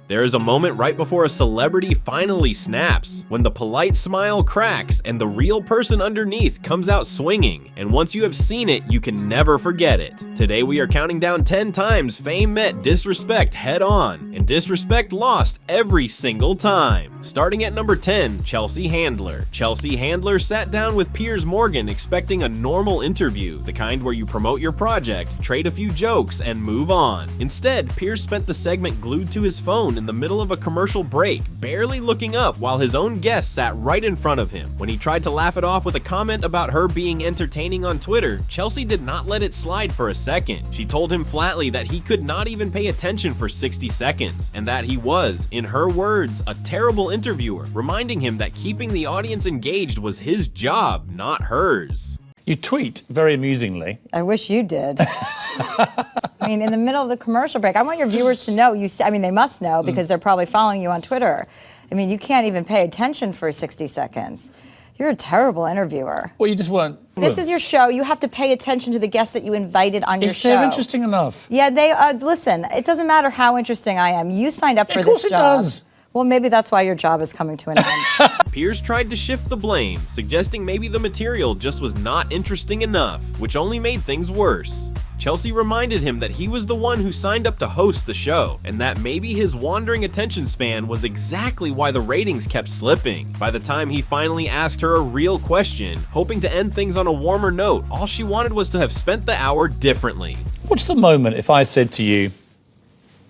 There is a moment right before a celebrity finally snaps, when the polite smile cracks and the real person underneath comes out swinging. And once you have seen it, you can never forget it. Today we are counting down 10 times fame met disrespect head on, and disrespect lost every single time. Starting at number 10, Chelsea Handler. Chelsea Handler sat down with Piers Morgan expecting a normal interview, the kind where you promote your project, trade a few jokes, and move on. Instead, Piers spent the segment glued to his phone in the middle of a commercial break, barely looking up while his own guest sat right in front of him. When he tried to laugh it off with a comment about her being entertaining on Twitter, Chelsea did not let it slide for a second. She told him flatly that he could not even pay attention for 60 seconds, and that he was, in her words, a terrible interviewer, reminding him that keeping the audience engaged was his job, not hers. You tweet very amusingly. I wish you did. I mean, in the middle of the commercial break, I want your viewers to know, they must know because they're probably following you on Twitter. I mean, you can't even pay attention for 60 seconds. You're a terrible interviewer. Well, you just weren't. This is your show. You have to pay attention to the guests that you invited on your show. If they're interesting enough. Yeah, they listen, it doesn't matter how interesting I am. You signed up for this job. Of course it does. Well, maybe that's why your job is coming to an end. Piers tried to shift the blame, suggesting maybe the material just was not interesting enough, which only made things worse. Chelsea reminded him that he was the one who signed up to host the show, and that maybe his wandering attention span was exactly why the ratings kept slipping. By the time he finally asked her a real question, hoping to end things on a warmer note, all she wanted was to have spent the hour differently. What's the moment if I said to you,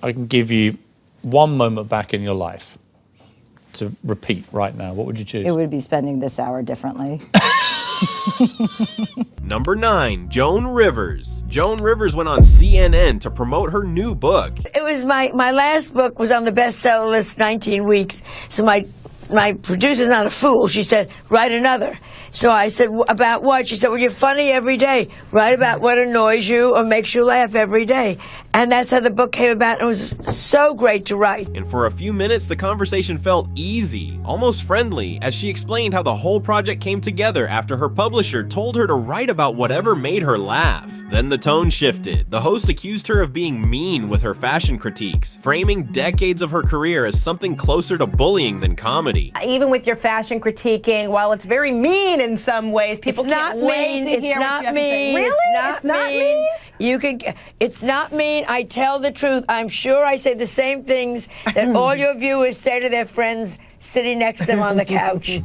I can give you one moment back in your life to repeat right now? What would you choose? It would be spending this hour differently. Number 9, Joan Rivers. Joan Rivers went on CNN to promote her new book. It was my last book was on the bestseller list 19 weeks. So my producer's not a fool. She said, write another. So I said, about what? She said, well, you're funny every day. Write about what annoys you or makes you laugh every day. And that's how the book came about. It was so great to write. And for a few minutes, the conversation felt easy, almost friendly, as she explained how the whole project came together after her publisher told her to write about whatever made her laugh. Then the tone shifted. The host accused her of being mean with her fashion critiques, framing decades of her career as something closer to bullying than comedy. Even with your fashion critiquing, while it's very mean in some ways, people can't wait to hear what you have to say. Really? It's not mean? It's not mean. I tell the truth. I'm sure I say the same things that all your viewers say to their friends sitting next to them on the couch.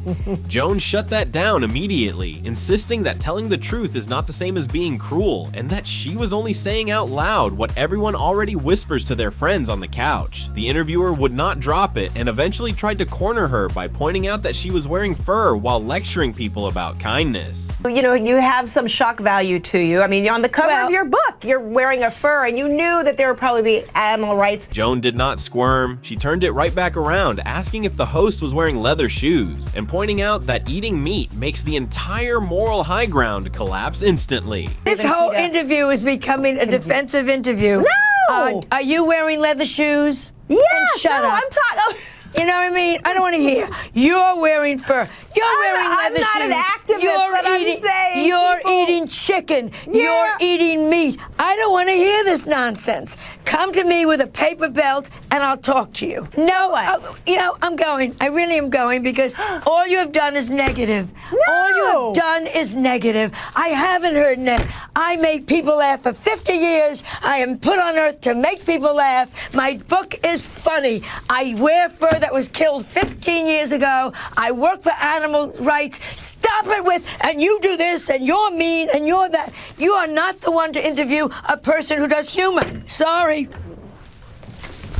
Joan shut that down immediately, insisting that telling the truth is not the same as being cruel, and that she was only saying out loud what everyone already whispers to their friends on the couch. The interviewer would not drop it and eventually tried to corner her by pointing out that she was wearing fur while lecturing people about kindness. You know, you have some shock value to you. I mean, on the cover of your book, you're wearing a fur, and you knew that there would probably be animal rights. Joan did not squirm. She turned it right back around, asking if the host was wearing leather shoes, and pointing out that eating meat makes the entire moral high ground collapse instantly. This whole interview is becoming a defensive interview. No! Are you wearing leather shoes? Yeah, shut up. I'm talking. You know what I mean? I don't want to hear. You're wearing fur. You're wearing leather shoes. I'm not an activist, but I'm saying You're eating chicken. Yeah. You're eating meat. I don't want to hear this nonsense. Come to me with a paper belt, and I'll talk to you. No, I'm going. I really am going, because all you have done is negative. No. All you have done is negative. I haven't heard that. I make people laugh for 50 years. I am put on earth to make people laugh. My book is funny. I wear fur that was killed 15 years ago. I work for animal rights. Stop it with, and you do this, and you're mean, and you're that. You are not the one to interview a person who does humor. Sorry.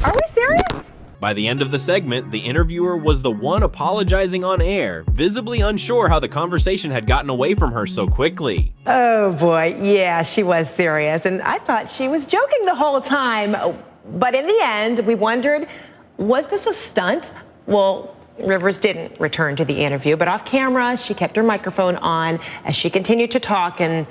Are we serious? By the end of the segment, the interviewer was the one apologizing on air, visibly unsure how the conversation had gotten away from her so quickly. Oh boy, yeah, she was serious, and I thought she was joking the whole time. But in the end, we wondered, was this a stunt? Well, Rivers didn't return to the interview, but off camera, she kept her microphone on as she continued to talk and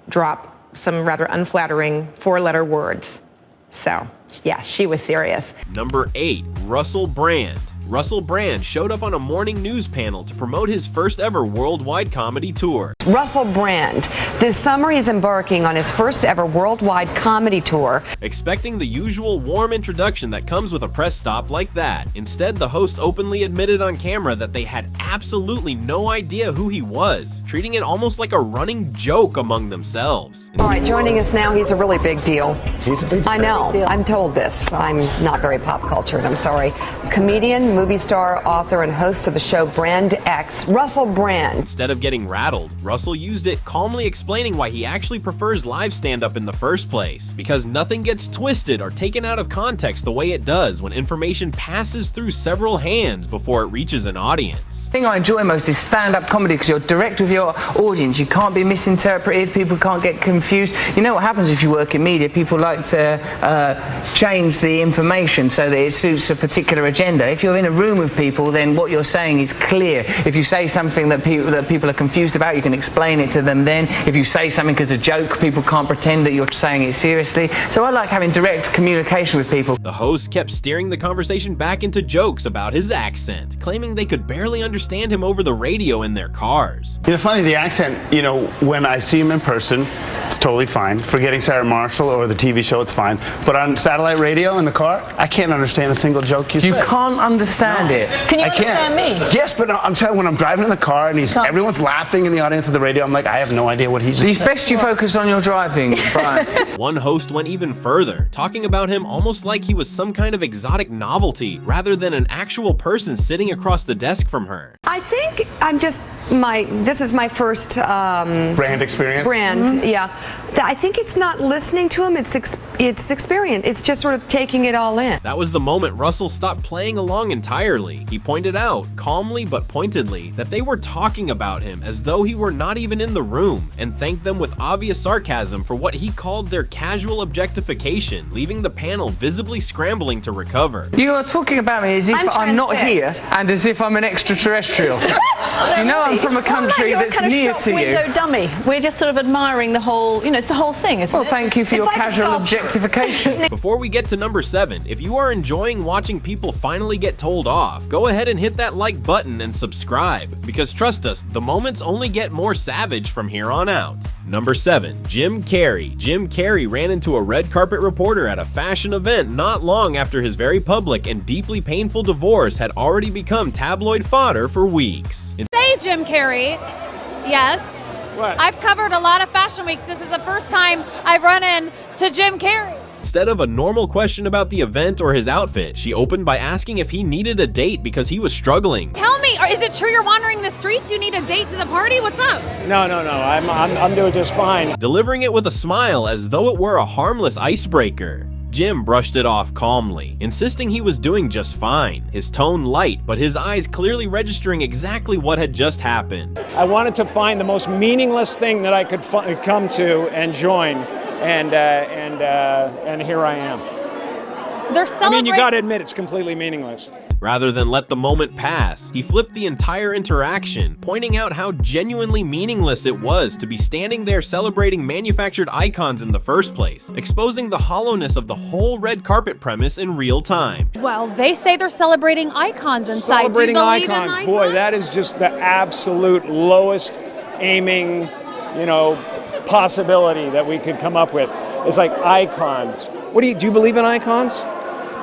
drop some rather unflattering 4-letter words. So, yeah, she was serious. Number 8, Russell Brand. Russell Brand showed up on a morning news panel to promote his first ever worldwide comedy tour. Russell Brand. This summer he's embarking on his first ever worldwide comedy tour. Expecting the usual warm introduction that comes with a press stop like that, instead the host openly admitted on camera that they had absolutely no idea who he was, treating it almost like a running joke among themselves. All right, joining us now, he's a really big deal. He's a big deal. I know. I'm told this. I'm not very pop cultured, I'm sorry. Comedian, movie star, author, and host of the show Brand X, Russell Brand. Instead of getting rattled, Russell used it, calmly explaining why he actually prefers live stand-up in the first place, because nothing gets twisted or taken out of context the way it does when information passes through several hands before it reaches an audience. The thing I enjoy most is stand-up comedy because you're direct with your audience. You can't be misinterpreted, people can't get confused. You know what happens if you work in media? People like to change the information so that it suits a particular agenda. If you're in a room with people, then what you're saying is clear. If you say something that people are confused about, you can explain it to them then. If you say something as a joke, people can't pretend that you're saying it seriously. So I like having direct communication with people. The host kept steering the conversation back into jokes about his accent, claiming they could barely understand him over the radio in their cars. You know, funny, the accent, you know, when I see him in person, it's totally fine. Forgetting Sarah Marshall or the TV show, it's fine. But on satellite radio in the car, I can't understand a single joke you say. You can't understand it. Can you I understand can't. me? Yes, but I'm telling you, when I'm driving in the car and everyone's laughing in the audience of the radio, I'm like, I have no idea what he's It's best you focus on your driving, Brian. One host went even further, talking about him almost like he was some kind of exotic novelty, rather than an actual person sitting across the desk from her. I think this is my first Brand experience. yeah. I think it's not listening to him, it's experience. It's just sort of taking it all in. That was the moment Russell stopped playing along entirely. He pointed out, calmly but pointedly, that they were talking about him as though he were not even in the room, and thanked them with obvious sarcasm for what he called their casual objectification, leaving the panel visibly scrambling to recover. You are talking about me as if I'm not here and as if I'm an extraterrestrial. You know I'm from a country that's kind of near shop to you. window dummy. We're just sort of admiring the whole, it's the whole thing, isn't it? Well, thank you for your like a casual sculpture. objectification. Before we get to number 7, if you are enjoying watching people finally get told off, go ahead and hit that like button and subscribe, because trust us, the moments only get more savage from here on out. Number 7, Jim Carrey. Jim Carrey ran into a red carpet reporter at a fashion event not long after his very public and deeply painful divorce had already become tabloid fodder for weeks. Say Jim Carrey, yes. What? I've covered a lot of fashion weeks. This is the first time I've run into Jim Carrey. Instead of a normal question about the event or his outfit, she opened by asking if he needed a date because he was struggling. Tell me, is it true you're wandering the streets? You need a date to the party? What's up? No. I'm doing just fine. Delivering it with a smile as though it were a harmless icebreaker. Jim brushed it off calmly, insisting he was doing just fine, his tone light, but his eyes clearly registering exactly what had just happened. I wanted to find the most meaningless thing that I could come to and join, and here I am. They're I celebrating. mean, you got to admit it's completely meaningless. Rather than let the moment pass, he flipped the entire interaction, pointing out how genuinely meaningless it was to be standing there celebrating manufactured icons in the first place, exposing the hollowness of the whole red carpet premise in real time. Well, they say they're celebrating icons inside. Celebrating Do you believe icons, in boy, that is just the absolute lowest aiming, possibility that we could come up with. It's like icons. Do you believe in icons?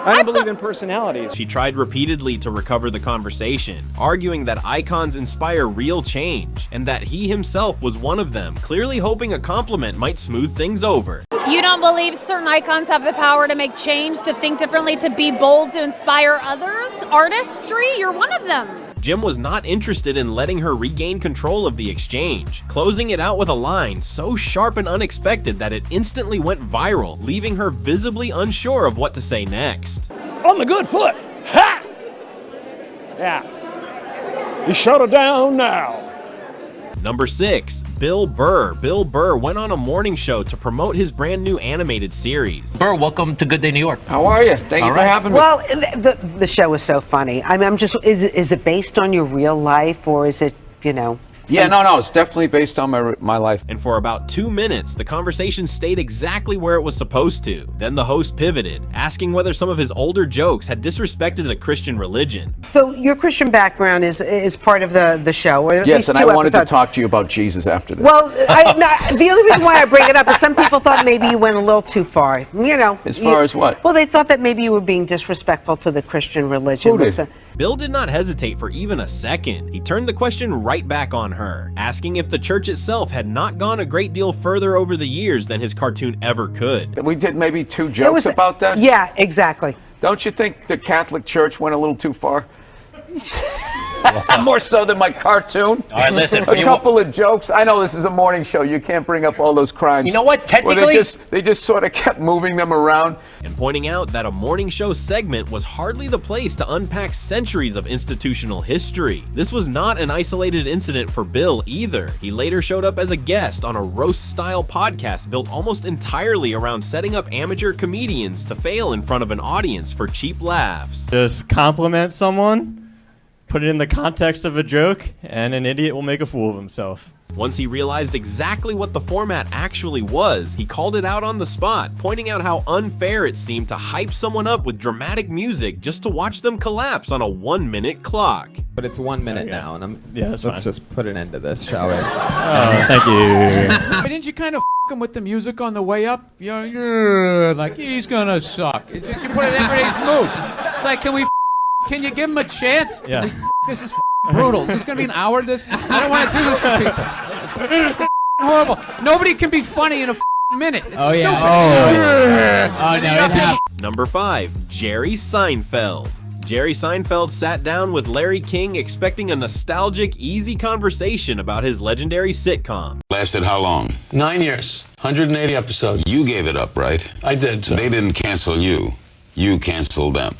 I don't believe in personalities. She tried repeatedly to recover the conversation, arguing that icons inspire real change, and that he himself was one of them, clearly hoping a compliment might smooth things over. You don't believe certain icons have the power to make change, to think differently, to be bold, to inspire others? Artistry? You're one of them. Jim was not interested in letting her regain control of the exchange, closing it out with a line so sharp and unexpected that it instantly went viral, leaving her visibly unsure of what to say next. On the good foot! Ha! Yeah. You shut her down now. Number 6, Bill Burr. Bill Burr went on a morning show to promote his brand new animated series. Burr, welcome to Good Day New York. How are you? Thank you for having me. Well, the show is so funny. I mean, is it based on your real life, or is it, Yeah, no, it's definitely based on my life. And for about 2 minutes, the conversation stayed exactly where it was supposed to. Then the host pivoted, asking whether some of his older jokes had disrespected the Christian religion. So your Christian background is part of the show, or at Yes, least and 2 I wanted episodes. to talk to you about Jesus after this. Well, the only reason why I bring it up is some people thought maybe you went a little too far. As far as what? Well, they thought that maybe you were being disrespectful to the Christian religion. Who did? Bill did not hesitate for even a second. He turned the question right back on her, asking if the church itself had not gone a great deal further over the years than his cartoon ever could. We did maybe 2 jokes about that? Yeah, exactly. Don't you think the Catholic Church went a little too far? More so than my cartoon. All right, listen. A couple of jokes. I know this is a morning show. You can't bring up all those crimes. You know what? Technically, they just sort of kept moving them around. And pointing out that a morning show segment was hardly the place to unpack centuries of institutional history. This was not an isolated incident for Bill either. He later showed up as a guest on a roast-style podcast built almost entirely around setting up amateur comedians to fail in front of an audience for cheap laughs. Just compliment someone, put it in the context of a joke, and an idiot will make a fool of himself. Once he realized exactly what the format actually was, he called it out on the spot, pointing out how unfair it seemed to hype someone up with dramatic music just to watch them collapse on a 1-minute clock. But it's 1 minute now, and let's fine. just put an end to this, shall we? Oh, thank you. Didn't you kind of f him with the music on the way up? You're like, he's gonna suck. It's just, you put it in everybody's mood. It's like, can you give him a chance? Yeah. Like, this is brutal. Is this gonna be an hour? I don't want to do this to people. Horrible. Nobody can be funny in a minute. It's stupid. Oh, no, it happened. Number 5, Jerry Seinfeld. Jerry Seinfeld sat down with Larry King expecting a nostalgic, easy conversation about his legendary sitcom. Lasted how long? 9 years, 180 episodes. You gave it up, right? I did. They didn't cancel you. You canceled them.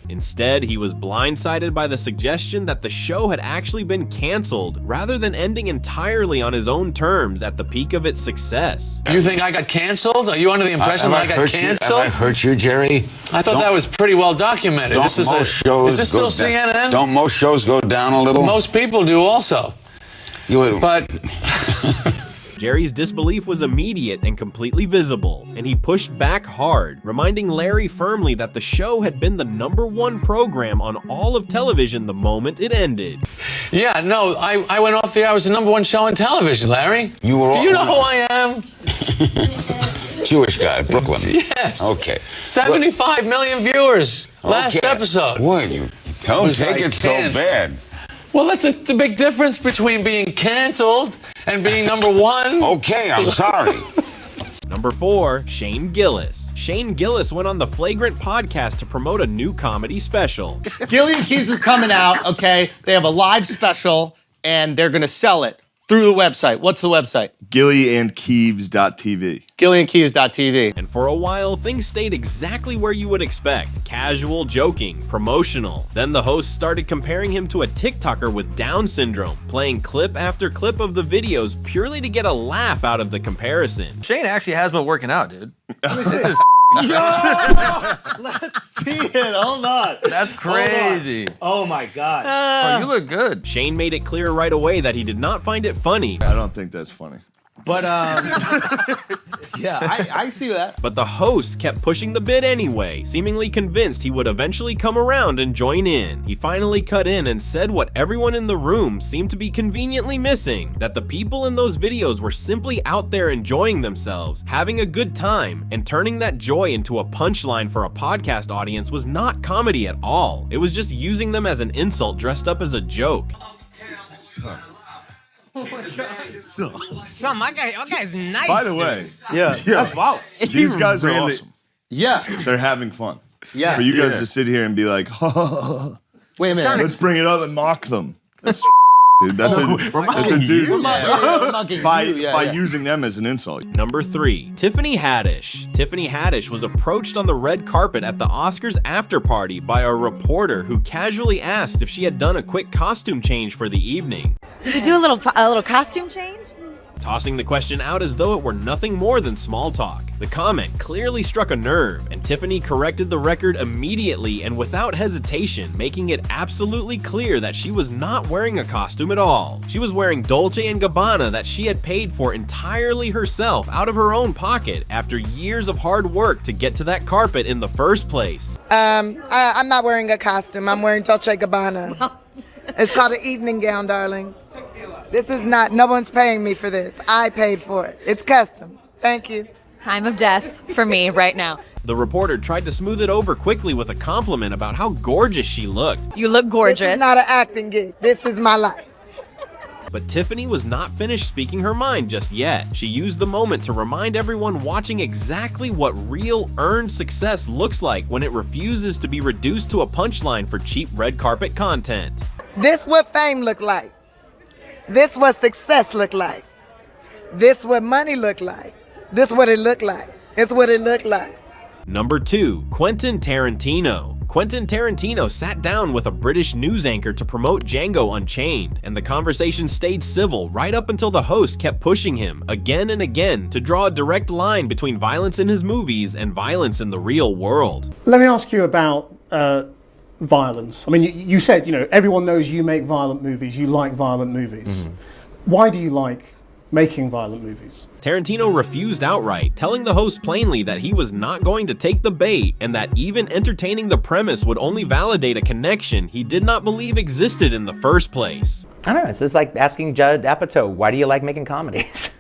Instead, he was blindsided by the suggestion that the show had actually been canceled, rather than ending entirely on his own terms at the peak of its success. You think I got canceled? Are you under the impression that I got canceled? Have I hurt you, Jerry? I thought that was pretty well documented. Is this still CNN? Don't most shows go down a little? Most people do also. But Jerry's disbelief was immediate and completely visible, and he pushed back hard, reminding Larry firmly that the show had been the #1 program on all of television the moment it ended. yeah, no, I went off the air. I was the #1 show on television, Larry. You were. Do you know who I am? Jewish guy, Brooklyn. Yes. Okay. 75 million viewers last episode. Boy, you don't take it so bad. Well, that's the big difference between being canceled and being #1. Okay, I'm sorry. Number 4, Shane Gillis. Shane Gillis went on the Flagrant podcast to promote a new comedy special. Gillian Keys is coming out, okay? They have a live special, and they're going to sell it through the website. What's the website? GillianKeeves.tv. GillianKeys.tv. And for a while, things stayed exactly where you would expect. Casual, joking, promotional. Then the host started comparing him to a TikToker with Down syndrome, playing clip after clip of the videos purely to get a laugh out of the comparison. Shane actually has been working out, dude. This is Let's see it. Hold on. That's crazy. Oh my God. Oh, you look good. Shane made it clear right away that he did not find it funny. I don't think that's funny. But, yeah, I see that. But the host kept pushing the bit anyway, seemingly convinced he would eventually come around and join in. He finally cut in and said what everyone in the room seemed to be conveniently missing, that the people in those videos were simply out there enjoying themselves, having a good time, and turning that joy into a punchline for a podcast audience was not comedy at all. It was just using them as an insult dressed up as a joke. Oh my God. Son, my guy's nice. By the way, that's wild. These guys are awesome. Yeah. They're having fun. Yeah. For you guys to sit here and be like, wait a minute. Let's bring it up and mock them. That's dude. That's a dude. By using them as an insult. Number 3, Tiffany Haddish. Tiffany Haddish was approached on the red carpet at the Oscars after party by a reporter who casually asked if she had done a quick costume change for the evening. Did you do a little costume change? tossing the question out as though it were nothing more than small talk. The comment clearly struck a nerve, and Tiffany corrected the record immediately and without hesitation, making it absolutely clear that she was not wearing a costume at all. She was wearing Dolce & Gabbana that she had paid for entirely herself out of her own pocket after years of hard work to get to that carpet in the first place. I'm not wearing a costume. I'm wearing Dolce & Gabbana. It's called an evening gown, darling. This is not, no one's paying me for this. I paid for it. It's custom. Thank you. Time of death for me right now. The reporter tried to smooth it over quickly with a compliment about how gorgeous she looked. You look gorgeous. This is not an acting gig. This is my life. But Tiffany was not finished speaking her mind just yet. She used the moment to remind everyone watching exactly what real earned success looks like when it refuses to be reduced to a punchline for cheap red carpet content. This what fame look like. This what success look like. This what money look like. This what it look like. It's what it look like. Number 2, Quentin Tarantino. Quentin Tarantino sat down with a British news anchor to promote Django Unchained, and the conversation stayed civil right up until the host kept pushing him again and again to draw a direct line between violence in his movies and violence in the real world. Let me ask you about violence. I mean, you said, everyone knows you make violent movies, you like violent movies. Mm-hmm. Why do you like making violent movies? Tarantino refused outright, telling the host plainly that he was not going to take the bait and that even entertaining the premise would only validate a connection he did not believe existed in the first place. I don't know, it's like asking Judd Apatow, why do you like making comedies?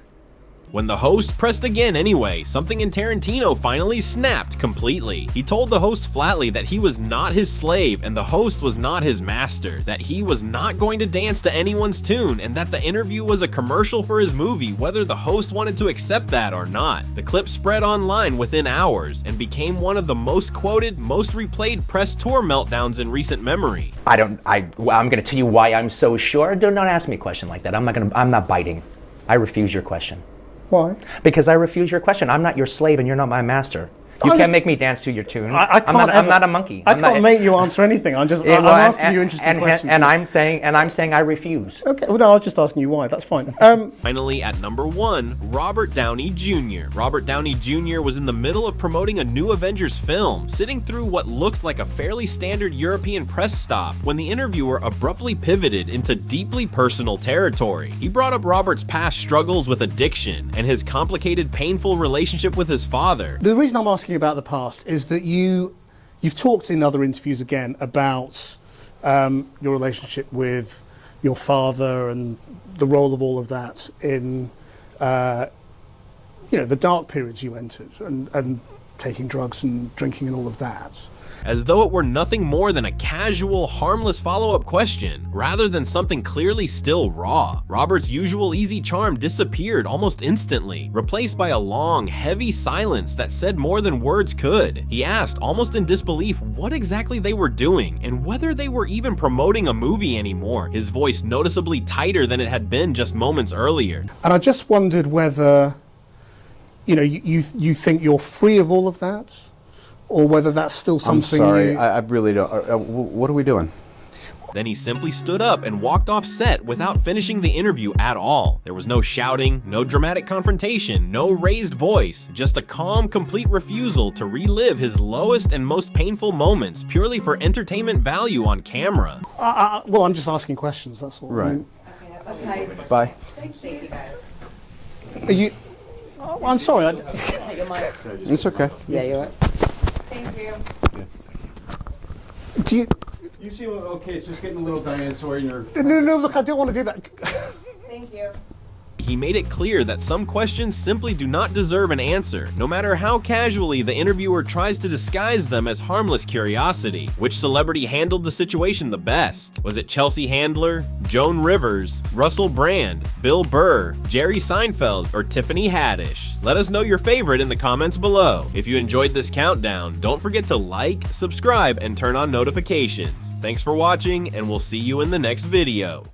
When the host pressed again anyway, something in Tarantino finally snapped completely. He told the host flatly that he was not his slave and the host was not his master, that he was not going to dance to anyone's tune, and that the interview was a commercial for his movie whether the host wanted to accept that or not. The clip spread online within hours and became one of the most quoted, most replayed press tour meltdowns in recent memory. I'm gonna tell you why I'm so sure. Do not ask me a question like that. I'm not biting. I refuse your question. Why? Because I refuse your question. I'm not your slave and you're not my master. You can't make me dance to your tune. I'm not a monkey. I can't make you answer anything. I'm asking you interesting questions. And I'm saying I refuse. Okay, well, no, I was just asking you why. That's fine. Finally, at number 1, Robert Downey Jr. Robert Downey Jr. was in the middle of promoting a new Avengers film, sitting through what looked like a fairly standard European press stop when the interviewer abruptly pivoted into deeply personal territory. He brought up Robert's past struggles with addiction and his complicated, painful relationship with his father. The reason I'm asking about the past is that you've talked in other interviews again about your relationship with your father and the role of all of that in the dark periods you entered and taking drugs and drinking and all of that. As though it were nothing more than a casual, harmless follow-up question, rather than something clearly still raw. Robert's usual easy charm disappeared almost instantly, replaced by a long, heavy silence that said more than words could. He asked, almost in disbelief, what exactly they were doing, and whether they were even promoting a movie anymore, his voice noticeably tighter than it had been just moments earlier. And I just wondered whether, you think you're free of all of that? Or whether that's still something. I'm sorry, I really don't. What are we doing? Then he simply stood up and walked off set without finishing the interview at all. There was no shouting, no dramatic confrontation, no raised voice, just a calm, complete refusal to relive his lowest and most painful moments purely for entertainment value on camera. Well, I'm just asking questions, that's all. Right. Okay, that's okay. Bye. Thank you guys. Are you... Oh, I'm sorry. It's okay. Yeah, you're right. Thank you. Do you... You seem okay, it's just getting a little dinosaur in your... No, look, I don't want to do that. Thank you. He made it clear that some questions simply do not deserve an answer, no matter how casually the interviewer tries to disguise them as harmless curiosity. Which celebrity handled the situation the best? Was it Chelsea Handler, Joan Rivers, Russell Brand, Bill Burr, Jerry Seinfeld, or Tiffany Haddish? Let us know your favorite in the comments below. If you enjoyed this countdown, don't forget to like, subscribe, and turn on notifications. Thanks for watching, and we'll see you in the next video.